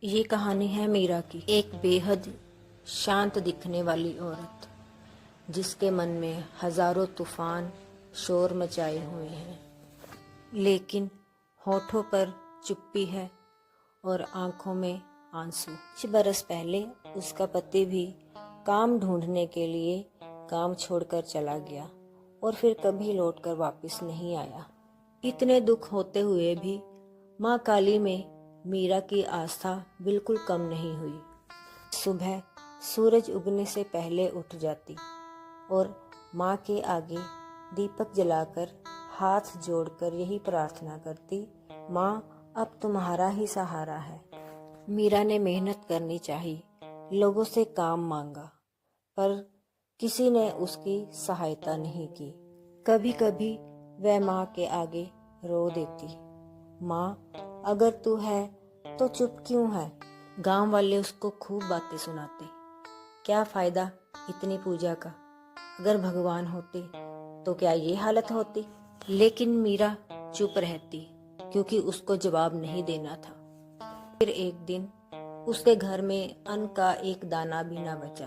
ये कहानी है मीरा की, एक बेहद शांत दिखने वाली औरत जिसके मन में हजारों तूफान शोर मचाए हुए हैं, लेकिन होठों पर चुप्पी है और आंखों में आंसू। कुछ बरस पहले उसका पति भी काम ढूंढने के लिए काम छोड़कर चला गया और फिर कभी लौटकर वापस नहीं आया। इतने दुख होते हुए भी माँ काली में मीरा की आस्था बिल्कुल कम नहीं हुई। सुबह सूरज उगने से पहले उठ जाती और माँ के आगे दीपक जलाकर हाथ जोड़कर यही प्रार्थना करती, माँ अब तुम्हारा ही सहारा है। मीरा ने मेहनत करनी चाहिए, लोगों से काम मांगा, पर किसी ने उसकी सहायता नहीं की। कभी कभी वह माँ के आगे रो देती, माँ अगर तू है तो चुप क्यों है। गांव वाले उसको खूब बातें सुनाते, क्या फायदा इतनी पूजा का, अगर भगवान होते तो क्या ये हालत होती। लेकिन मीरा चुप रहती क्योंकि उसको जवाब नहीं देना था। फिर एक दिन उसके घर में अन्न का एक दाना भी ना बचा।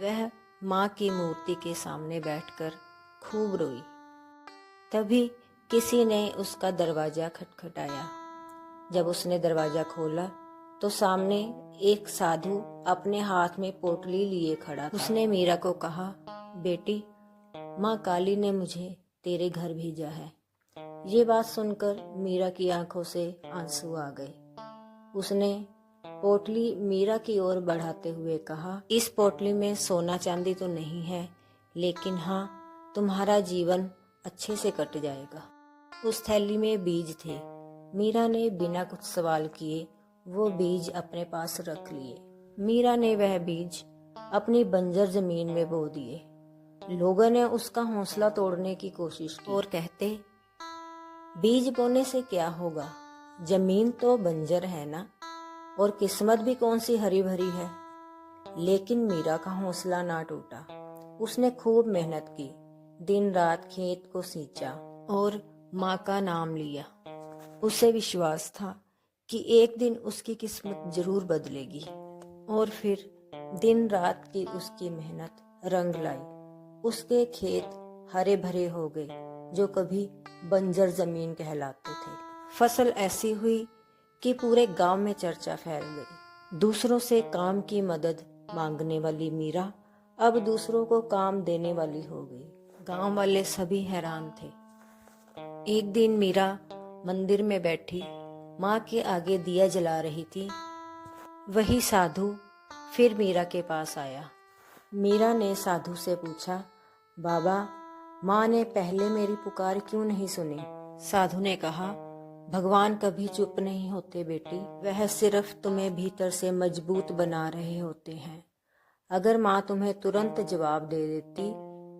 वह माँ की मूर्ति के सामने बैठकर खूब रोई। तभी किसी ने उसका दरवाजा खटखटाया। जब उसने दरवाजा खोला तो सामने एक साधु अपने हाथ में पोटली लिए खड़ा था। उसने मीरा को कहा, बेटी माँ काली ने मुझे तेरे घर भेजा है। ये बात सुनकर मीरा की आंखों से आंसू आ गए। उसने पोटली मीरा की ओर बढ़ाते हुए कहा, इस पोटली में सोना चांदी तो नहीं है, लेकिन हाँ तुम्हारा जीवन अच्छे से कट जाएगा। उस थैली में बीज थे। मीरा ने बिना कुछ सवाल किए वो बीज अपने पास रख लिए। मीरा ने वह बीज अपनी बंजर जमीन में बो दिए। लोगों ने उसका हौसला तोड़ने की कोशिश की और कहते, बीज बोने से क्या होगा, जमीन तो बंजर है ना, और किस्मत भी कौन सी हरी भरी है। लेकिन मीरा का हौसला ना टूटा। उसने खूब मेहनत की, दिन रात खेत को सींचा और माँ का नाम लिया। उसे विश्वास था कि एक दिन उसकी किस्मत जरूर बदलेगी। और फिर दिन रात की उसकी मेहनत रंग लाई। उसके खेत हरे भरे हो गए जो कभी बंजर जमीन कहलाते थे। फसल ऐसी हुई कि पूरे गांव में चर्चा फैल गई। दूसरों से काम की मदद मांगने वाली मीरा अब दूसरों को काम देने वाली हो गई। गांव वाले सभी हैरान थे। एक दिन मीरा मंदिर में बैठी माँ के आगे दिया जला रही थी। वही साधु फिर मीरा के पास आया। मीरा ने साधु से पूछा, बाबा माँ ने पहले मेरी पुकार क्यों नहीं सुनी। साधु ने कहा, भगवान कभी चुप नहीं होते बेटी, वह सिर्फ तुम्हें भीतर से मजबूत बना रहे होते हैं। अगर माँ तुम्हें तुरंत जवाब दे देती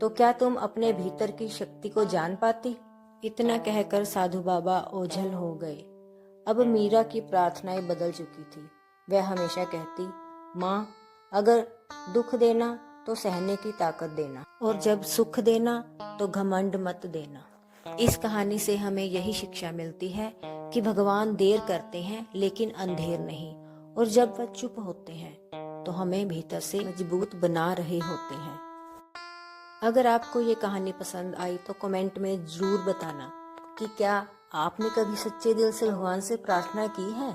तो क्या तुम अपने भीतर की शक्ति को जान पाती। इतना कहकर साधु बाबा ओझल हो गए। अब मीरा की प्रार्थनाएं बदल चुकी थी। वह हमेशा कहती, माँ अगर दुख देना तो सहने की ताकत देना, और जब सुख देना तो घमंड मत देना। इस कहानी से हमें यही शिक्षा मिलती है कि भगवान देर करते हैं लेकिन अंधेर नहीं, और जब वह चुप होते हैं तो हमें भीतर से मजबूत बना रहे होते हैं। अगर आपको ये कहानी पसंद आई तो कमेंट में जरूर बताना कि क्या आपने कभी सच्चे दिल से भगवान से प्रार्थना की है।